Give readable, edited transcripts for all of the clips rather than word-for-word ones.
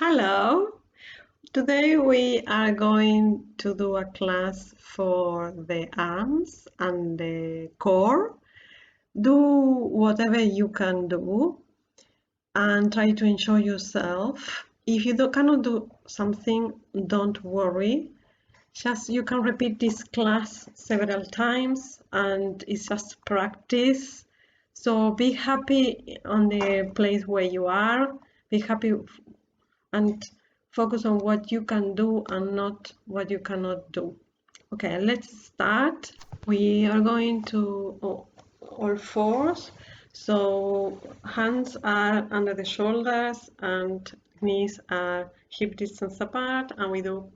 Hello! Today we are going to do a class for the arms and the core. Do whatever you can do and try to enjoy yourself. If you cannot do something, don't worry. Just you can repeat this class several times and it's just practice. So be happy on the place where you are. Be happy and focus on what you can do and not what you cannot do. Okay, let's start. We are going to all fours. So hands are under the shoulders and knees are hip distance apart, and we do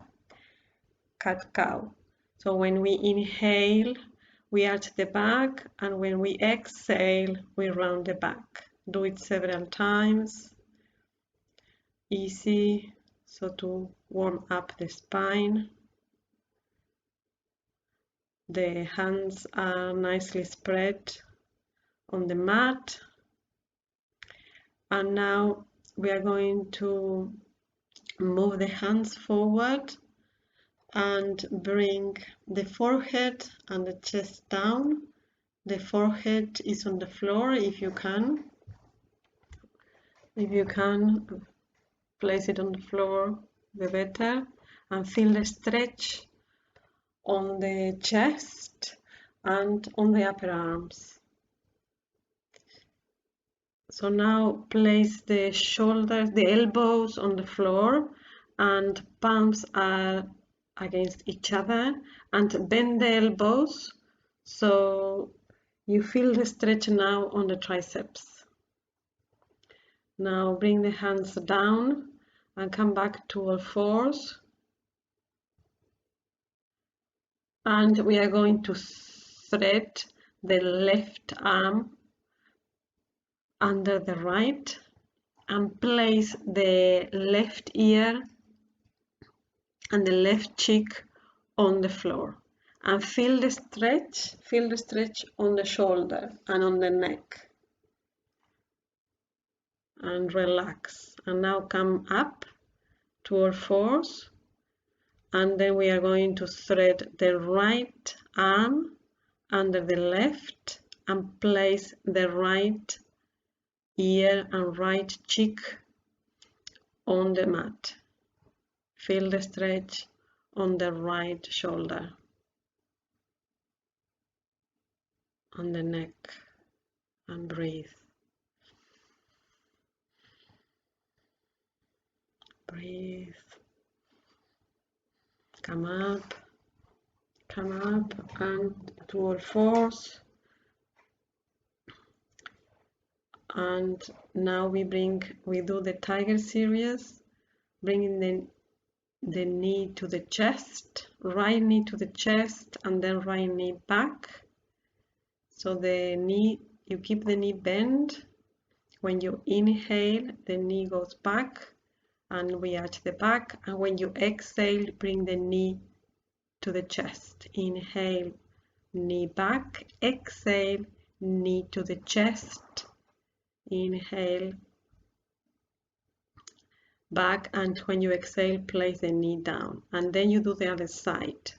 cat cow. So when we inhale, we arch the back, and when we exhale, we round the back. Do it several times. Easy, so to warm up the spine. The hands are nicely spread on the mat, and now we are going to move the hands forward and bring the forehead and the chest down. The forehead is on the floor if you can. If you can, place it on the floor, the better, and feel the stretch on the chest and on the upper arms. So now place the shoulders, the elbows on the floor, and palms are against each other, and bend the elbows so you feel the stretch now on the triceps. Now bring the hands down and come back to all fours. And we are going to thread the left arm under the right and place the left ear and the left cheek on the floor, and feel the stretch on the shoulder and on the neck, and relax. And now come up to all fours, and then we are going to thread the right arm under the left and place the right ear and right cheek on the mat. Feel the stretch on the right shoulder, on the neck, and breathe. Breathe. Come up, and to all fours. And now we do the tiger series, bringing the knee to the chest, right knee to the chest, and then right knee back. So the knee, you keep the knee bent. When you inhale, the knee goes back and we arch the back, and when you exhale, bring the knee to the chest. Inhale, knee back, exhale, knee to the chest, inhale, back, and when you exhale, place the knee down, and then you do the other side.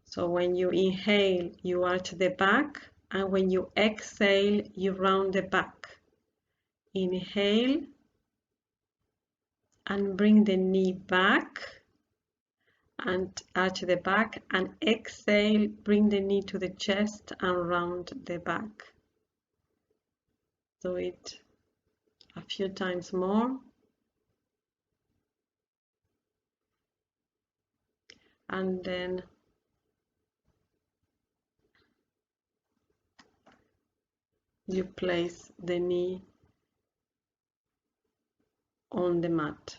So when you inhale, you arch the back, and when you exhale, you round the back. Inhale and bring the knee back and arch the back, and exhale, bring the knee to the chest and round the back. Do it a few times more. And then you place the knee on the mat.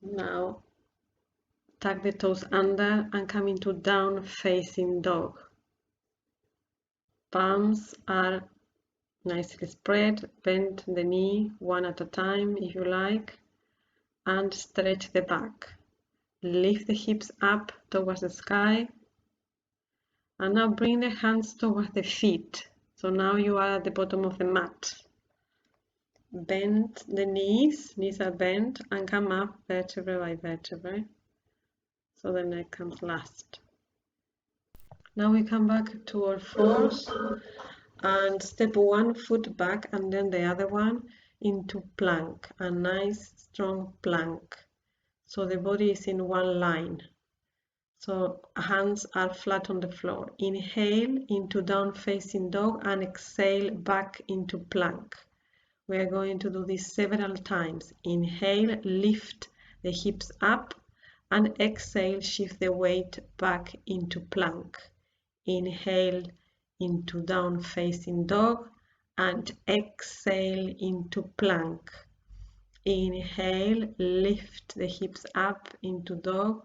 Now tuck the toes under and come into down facing dog. Palms are nicely spread, bend the knee one at a time if you like, and stretch the back. Lift the hips up towards the sky, and now bring the hands towards the feet. So now you are at the bottom of the mat. Bend the knees are bent, and come up vertebra by vertebra. So the neck comes last. Now we come back to all fours and step one foot back and then the other one into plank, a nice strong plank. So the body is in one line. So hands are flat on the floor. Inhale into down facing dog and exhale back into plank. We are going to do this several times. Inhale, lift the hips up, and exhale, shift the weight back into plank. Inhale into down facing dog and exhale into plank. Inhale, lift the hips up into dog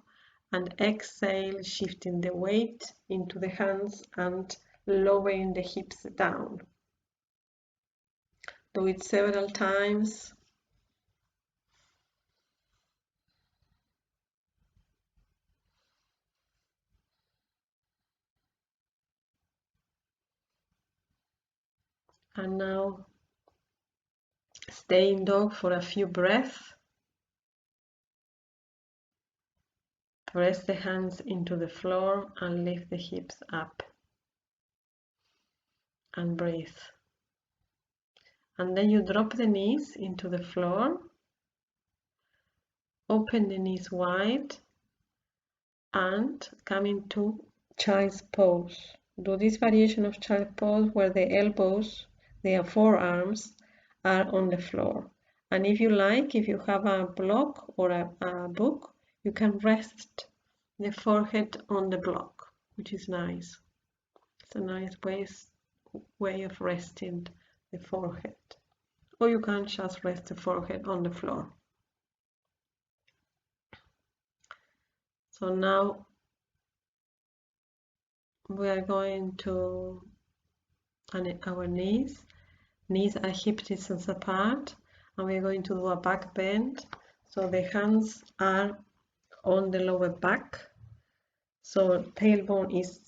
and exhale, shifting the weight into the hands and lowering the hips down. Do it several times. And now stay in dog for a few breaths. Press the hands into the floor and lift the hips up. And breathe. And then you drop the knees into the floor. Open the knees wide and come into child's pose. Do this variation of child's pose where the elbows, their forearms, are on the floor. And if you like, if you have a block or a book, you can rest the forehead on the block, which is nice. It's a nice way of resting the forehead. Or you can just rest the forehead on the floor. So now we are going to our knees. Knees are hip distance apart, and we are going to do a back bend. So the hands are on the lower back. So tailbone is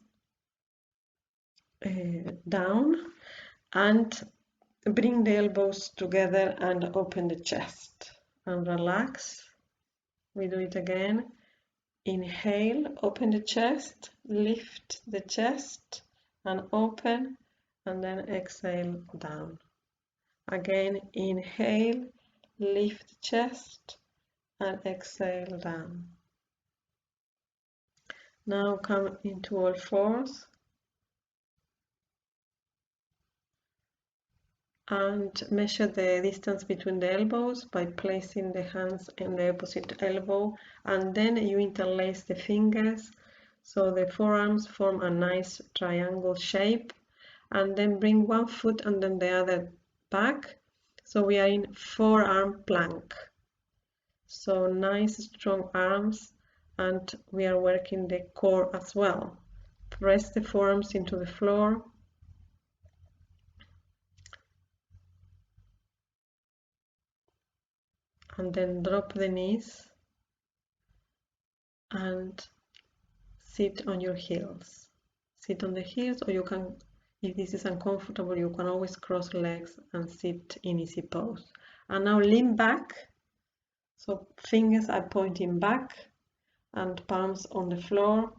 down, and bring the elbows together and open the chest and relax. We do it again. Inhale, open the chest, lift the chest and open, and then exhale down. Again, inhale, lift chest and exhale down. Now come into all fours and measure the distance between the elbows by placing the hands in the opposite elbow, and then you interlace the fingers so the forearms form a nice triangle shape, and then bring one foot and then the other back. So we are in forearm plank. So nice strong arms, and we are working the core as well. Press the forearms into the floor. And then drop the knees and sit on your heels. Sit on the heels, or you can, if this is uncomfortable, you can always cross legs and sit in easy pose. And now lean back. So fingers are pointing back and palms on the floor,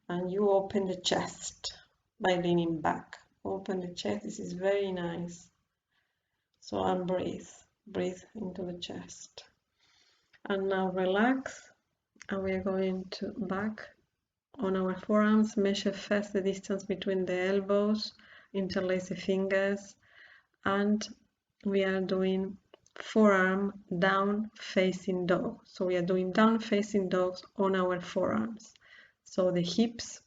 and you open the chest by leaning back. Open the chest. This is very nice. So and breathe. Breathe into the chest. And now relax, and we are going to back on our forearms. Measure first the distance between the elbows, interlace the fingers, and we are doing forearm down facing dog. So we are doing down facing dogs on our forearms. So the hips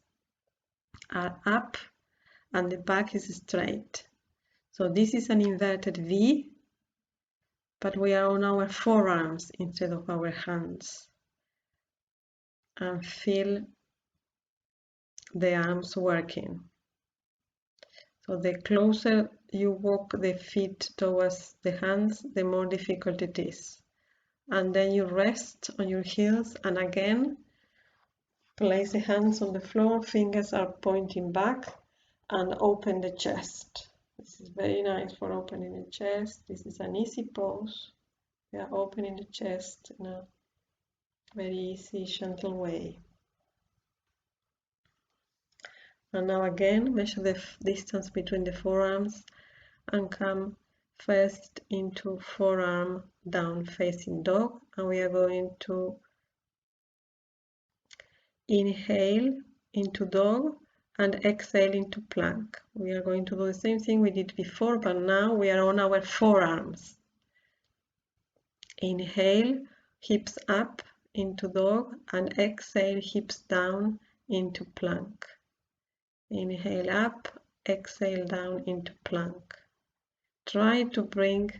are up and the back is straight. So this is an inverted V, but we are on our forearms instead of our hands. And feel the arms working. So the closer you walk the feet towards the hands, the more difficult it is. And then you rest on your heels, and again place the hands on the floor, fingers are pointing back, and open the chest. This is very nice for opening the chest. This is an easy pose. We are opening the chest in a very easy, gentle way. And now again, measure the distance between the forearms and come first into forearm down facing dog. And we are going to inhale into dog and exhale into plank. We are going to do the same thing we did before, but now we are on our forearms. Inhale, hips up into dog, and exhale, hips down into plank. Inhale up, exhale down into plank. Try to bring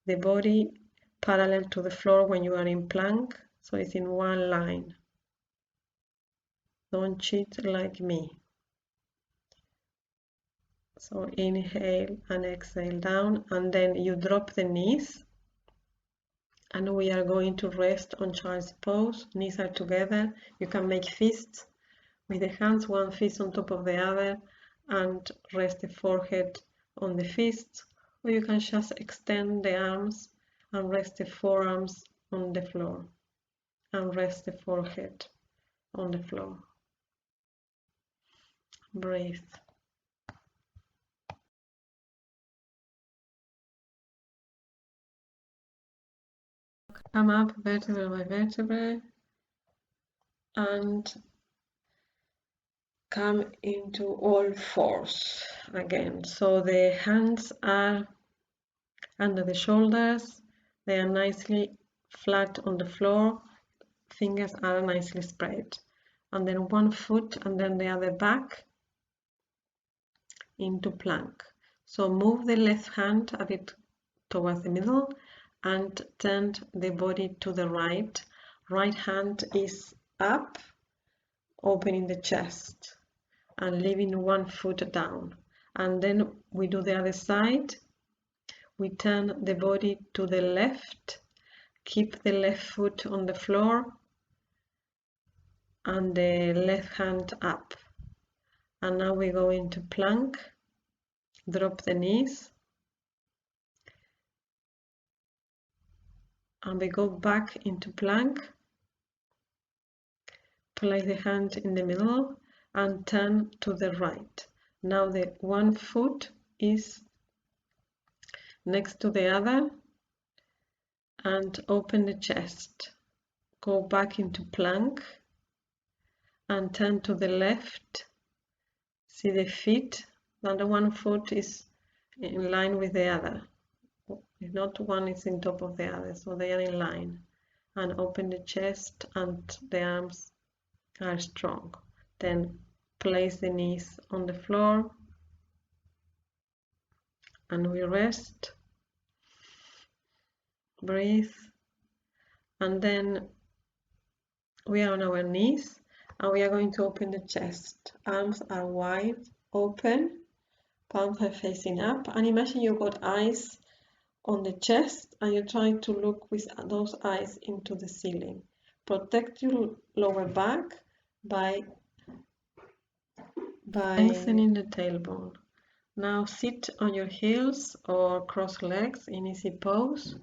the body parallel to the floor when you are in plank, so it's in one line. Don't cheat like me. So inhale and exhale down, and then you drop the knees, and we are going to rest on child's pose. Knees are together. You can make fists with the hands, one fist on top of the other, and rest the forehead on the fists, or you can just extend the arms and rest the forearms on the floor and rest the forehead on the floor. Breathe. Come up vertebra by vertebra and come into all fours again. So the hands are under the shoulders, they are nicely flat on the floor, fingers are nicely spread. And then one foot and then the other back into plank. So move the left hand a bit towards the middle and turn the body to the right. Right hand is up, opening the chest and leaving one foot down. And then we do the other side. We turn the body to the left, keep the left foot on the floor and the left hand up. And now we go into plank, drop the knees, and we go back into plank, place the hand in the middle and turn to the right. Now the one foot is next to the other and open the chest. Go back into plank and turn to the left. See the feet. Now the one foot is in line with the other. If not, one is in top of the other, so they are in line. And open the chest and the arms are strong. Then place the knees on the floor and we rest. Breathe. And then we are on our knees and we are going to open the chest. Arms are wide open, palms are facing up, and imagine you've got eyes on the chest and you're trying to look with those eyes into the ceiling. Protect your lower back by lengthening the tailbone. Now sit on your heels or cross legs in easy pose.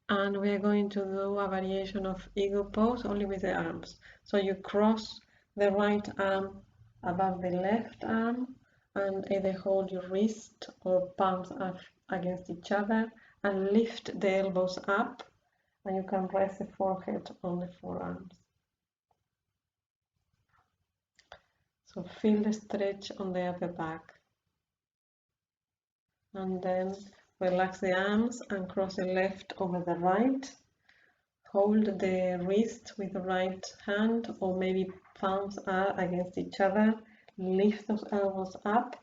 And we are going to do a variation of ego pose only with the arms. So you cross the right arm above the left arm and either hold your wrist or palms up against each other and lift the elbows up, and you can rest the forehead on the forearms. So feel the stretch on the upper back. And then relax the arms and cross the left over the right. Hold the wrist with the right hand, or maybe palms are against each other. Lift those elbows up,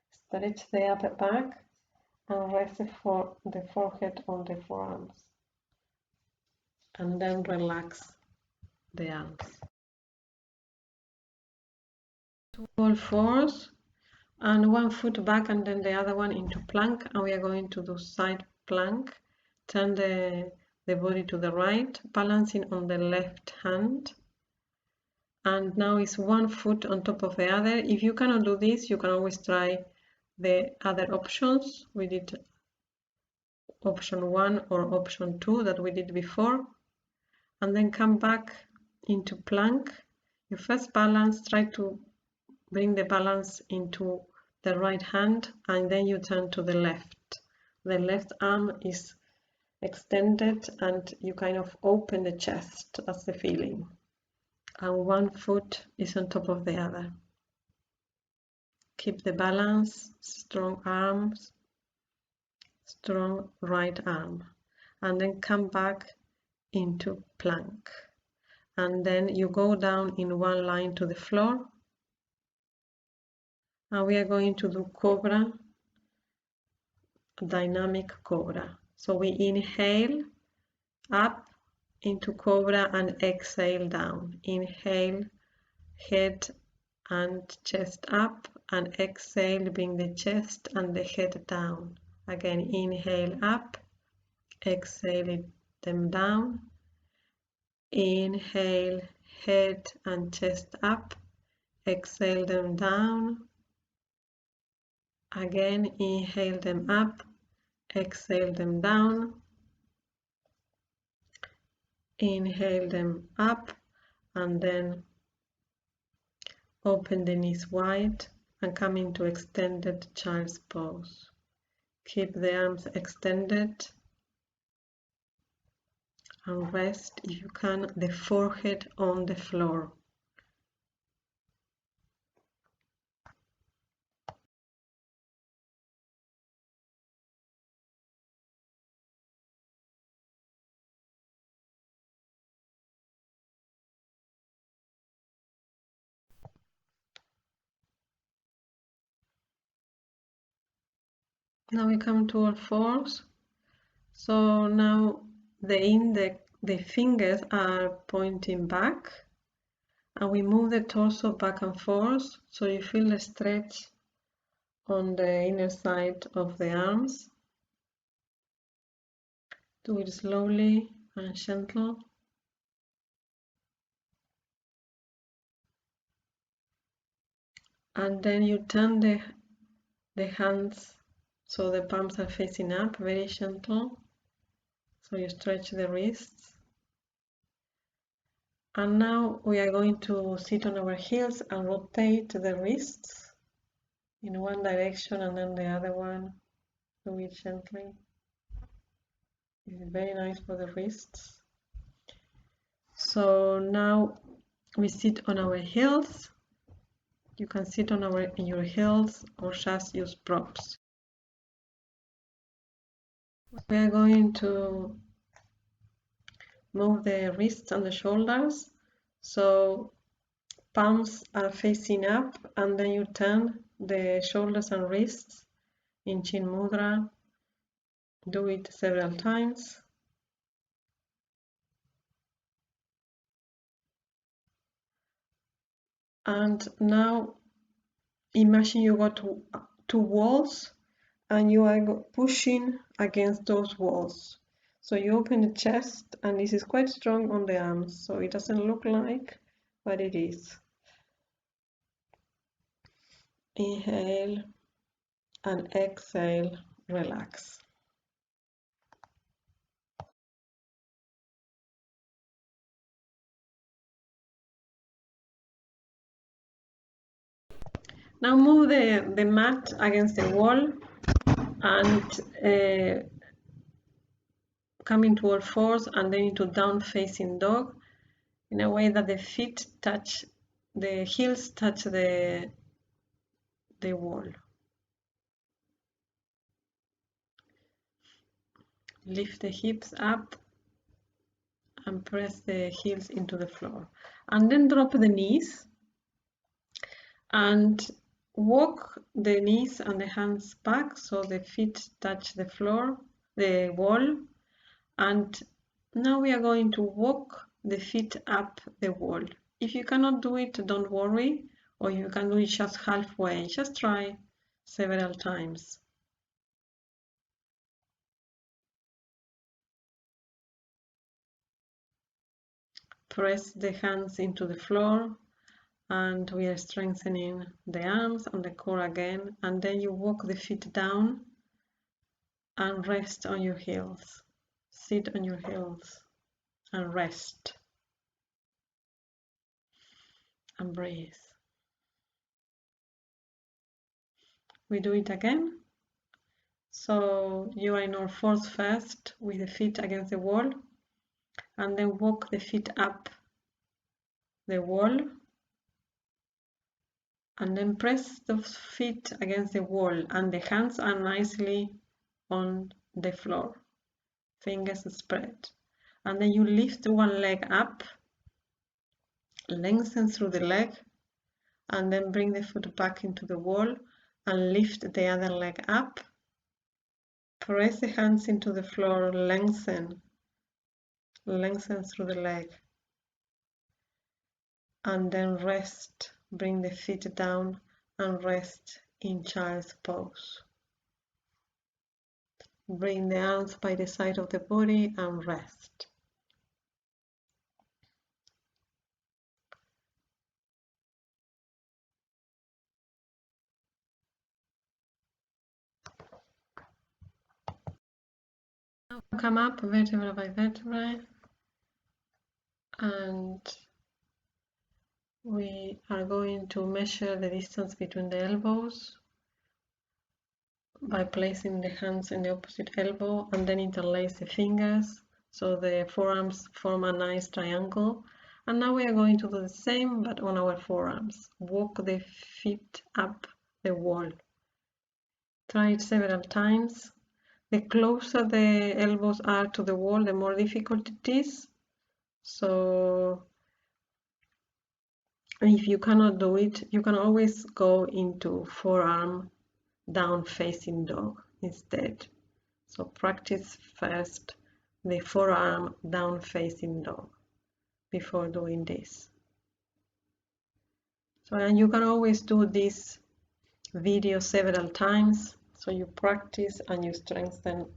stretch the upper back, and rest the forehead on the forearms. And then relax the arms. All fours, and one foot back and then the other one into plank, and we are going to do side plank. Turn the body to the right, balancing on the left hand, and now it's one foot on top of the other. If you cannot do this, you can always try the other options. We did option 1 or option 2 that we did before, and then come back into plank. You first balance, try to bring the balance into the right hand, and then you turn to the left. The left arm is extended and you kind of open the chest. That's the feeling. And one foot is on top of the other. Keep the balance, strong arms, strong right arm, and then come back into plank. And then you go down in one line to the floor, and we are going to do cobra, dynamic cobra. So we inhale up into cobra and exhale down. Inhale, head and chest up, and exhale, bring the chest and the head down. Again, inhale up, exhale them down. Inhale, head and chest up, exhale them down. Again, inhale them up, exhale them down. Inhale them up, and then open the knees wide and come into extended child's pose. Keep the arms extended and rest, if you can, the forehead on the floor. Now we come to all fours. So now the fingers are pointing back, and we move the torso back and forth, so you feel the stretch on the inner side of the arms. Do it slowly and gentle. And then you turn the hands so the palms are facing up, very gentle. So you stretch the wrists. And now we are going to sit on our heels and rotate the wrists in one direction and then the other one. Do it gently. It's very nice for the wrists. So now we sit on our heels. You can sit on your heels or just use props. We are going to move the wrists and the shoulders. So palms are facing up, and then you turn the shoulders and wrists in Chin Mudra. Do it several times. And now imagine you got two walls and you are pushing against those walls. So you open the chest, and this is quite strong on the arms, so it doesn't look like, but it is. Inhale and exhale, relax. Now move the mat against the wall and come into all fours and then into down facing dog in a way that the feet touch, the heels touch the wall. Lift the hips up and press the heels into the floor. And then drop the knees and walk the knees and the hands back so the feet touch the floor, the wall. And now we are going to walk the feet up the wall. If you cannot do it, don't worry, or you can do it just halfway. Just try several times. Press the hands into the floor and we are strengthening the arms and the core again, and then you walk the feet down and rest on your heels. Sit on your heels and rest and breathe. We do it again. So you are in our force first with the feet against the wall, and then walk the feet up the wall, and then press the feet against the wall, and the hands are nicely on the floor, fingers spread. And then you lift one leg up, lengthen through the leg, and then bring the foot back into the wall and lift the other leg up. Press the hands into the floor, lengthen through the leg, and then rest. Bring the feet down and rest in child's pose. Bring the arms by the side of the body and rest. Now come up vertebra by vertebra, and we are going to measure the distance between the elbows by placing the hands in the opposite elbow, and then interlace the fingers so the forearms form a nice triangle. And now we are going to do the same but on our forearms. Walk the feet up the wall. Try it several times. The closer the elbows are to the wall, the more difficult it is. So if you cannot do it, you can always go into forearm down facing dog instead. So practice first the forearm down facing dog before doing this. So, and you can always do this video several times, so you practice and you strengthen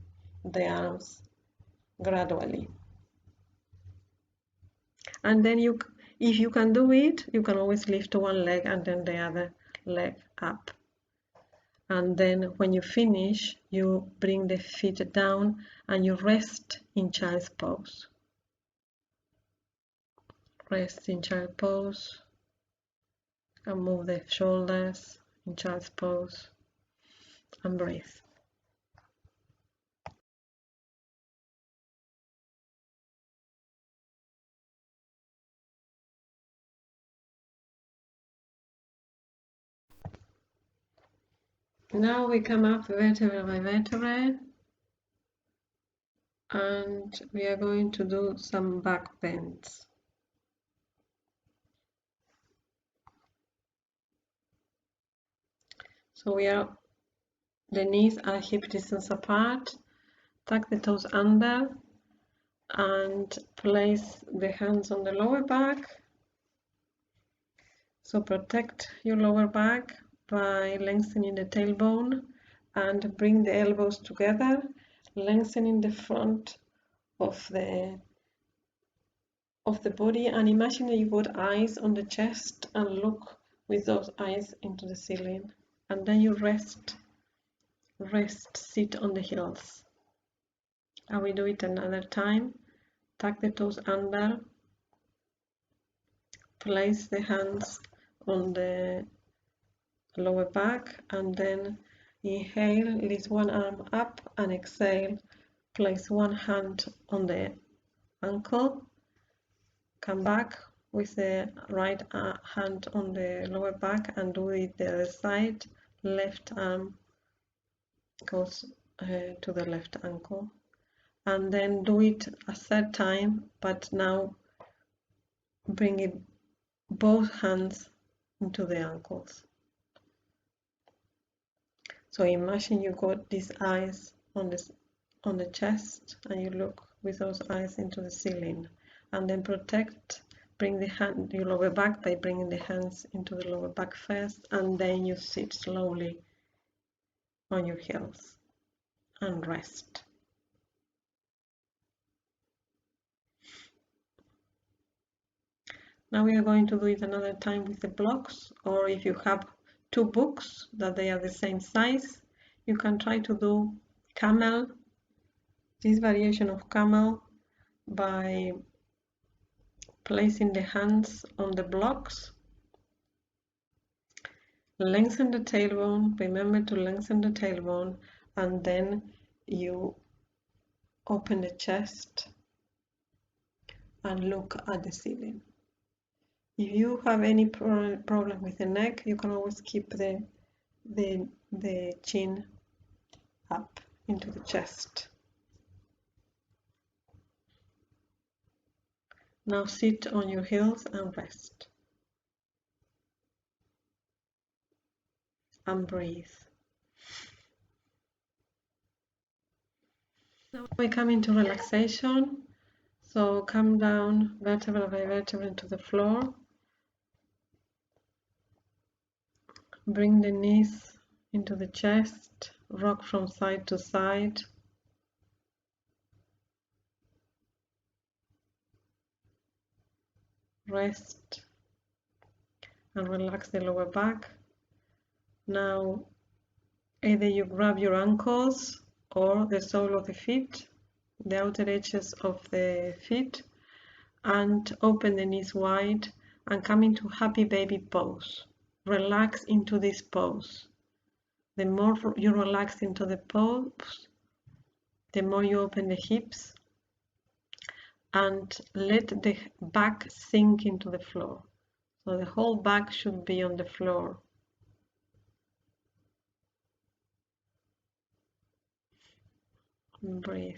the arms gradually. And then if you can do it, you can always lift one leg and then the other leg up. And then when you finish, you bring the feet down and you rest in child's pose. Rest in child pose and move the shoulders in child's pose and breathe. Now we come up vertebra by vertebra, and we are going to do some back bends. So the knees are hip distance apart. Tuck the toes under and place the hands on the lower back. So protect your lower back by lengthening the tailbone and bring the elbows together, lengthening the front of the body, and imagine that you put eyes on the chest and look with those eyes into the ceiling, and then you rest, sit on the heels. And we do it another time. Tuck the toes under, place the hands on the lower back, and then inhale, lift one arm up, and exhale, place one hand on the ankle, come back with the right hand on the lower back and do it the other side. Left arm goes to the left ankle, and then do it a third time, but now bring it both hands into the ankles. So imagine you got these eyes on the chest, and you look with those eyes into the ceiling, and then bring your lower back by bringing the hands into the lower back first, and then you sit slowly on your heels and rest. Now we are going to do it another time with the blocks, or if you have two books that they are the same size, you can try to do camel, this variation of camel, by placing the hands on the blocks. Lengthen the tailbone, remember to lengthen the tailbone, and then you open the chest and look at the ceiling. If you have any problem with the neck, you can always keep the chin up into the chest. Now sit on your heels and rest. And breathe. Now we come into relaxation. So come down vertebra by vertebra into the floor. Bring the knees into the chest. Rock from side to side. Rest and relax the lower back. Now either you grab your ankles or the sole of the feet, the outer edges of the feet, and open the knees wide and come into happy baby pose. Relax into this pose. The more you relax into the pose, the more you open the hips and let the back sink into the floor. So the whole back should be on the floor. Breathe.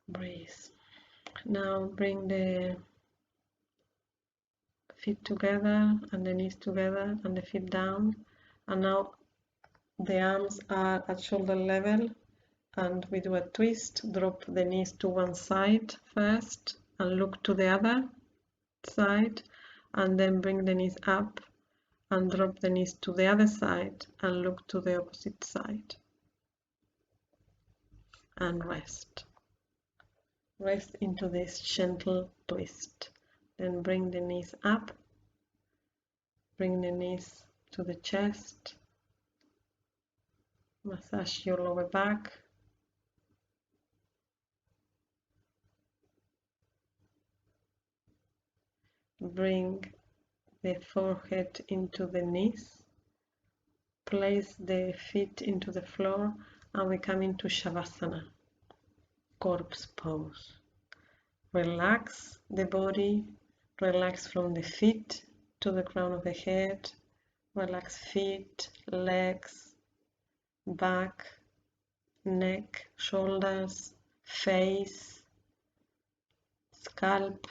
Breathe. Now bring the feet together and the knees together and the feet down. And now the arms are at shoulder level and we do a twist. Drop the knees to one side first and look to the other side, and then bring the knees up and drop the knees to the other side and look to the opposite side. And rest. Rest into this gentle twist. Then bring the knees up, bring the knees to the chest, massage your lower back, bring the forehead into the knees, place the feet into the floor, and we come into Shavasana, corpse pose. Relax the body, relax from the feet to the crown of the head, relax feet, legs, back, neck, shoulders, face, scalp.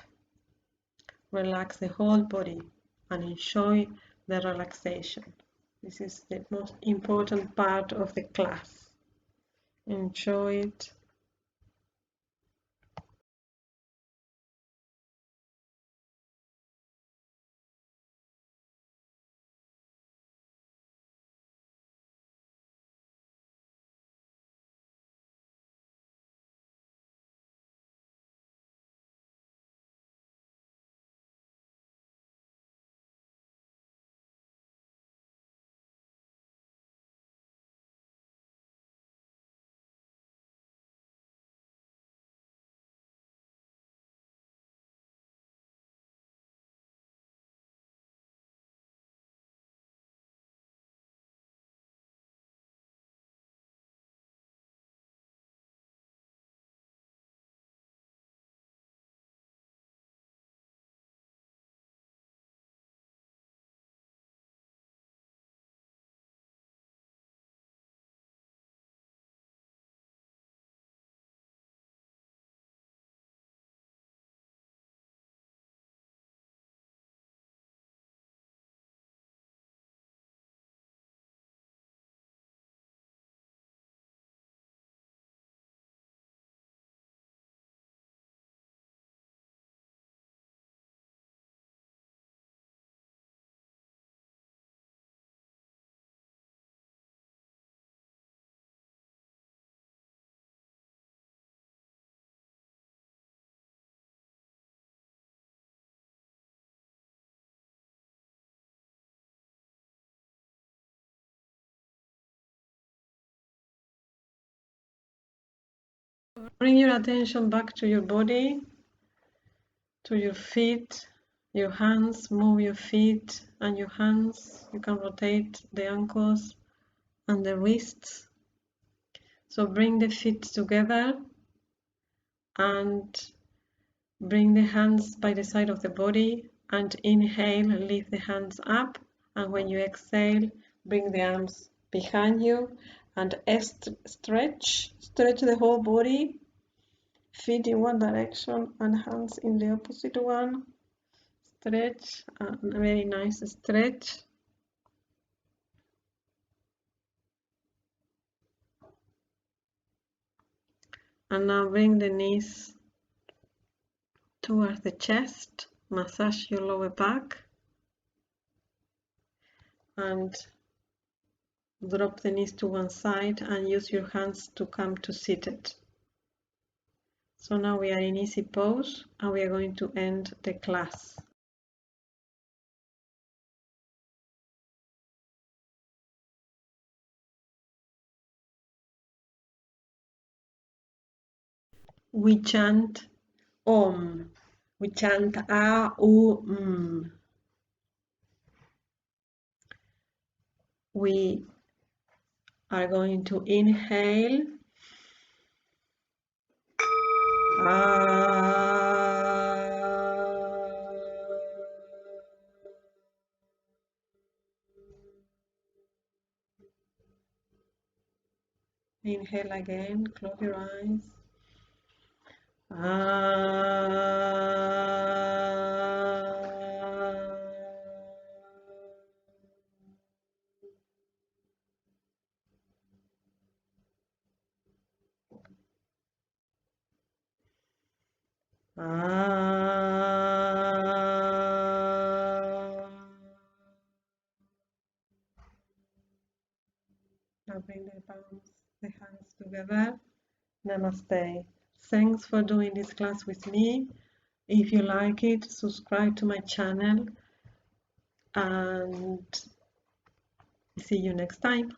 Relax the whole body and enjoy the relaxation. This is the most important part of the class. Enjoy it. Bring your attention back to your body, to your feet, your hands. Move your feet and your hands. You can rotate the ankles and the wrists. So bring the feet together and bring the hands by the side of the body, and inhale, lift the hands up, and when you exhale, bring the arms behind you and stretch the whole body, feet in one direction and hands in the opposite one. Stretch, a very nice stretch. And now bring the knees towards the chest, massage your lower back, and drop the knees to one side and use your hands to come to seated. So now we are in easy pose and we are going to end the class. We chant Om. We chant A, U, M. We are going to inhale. Inhale again, close your eyes. Now bring the hands together. Namaste. Thanks for doing this class with me. If you like it, subscribe to my channel and see you next time.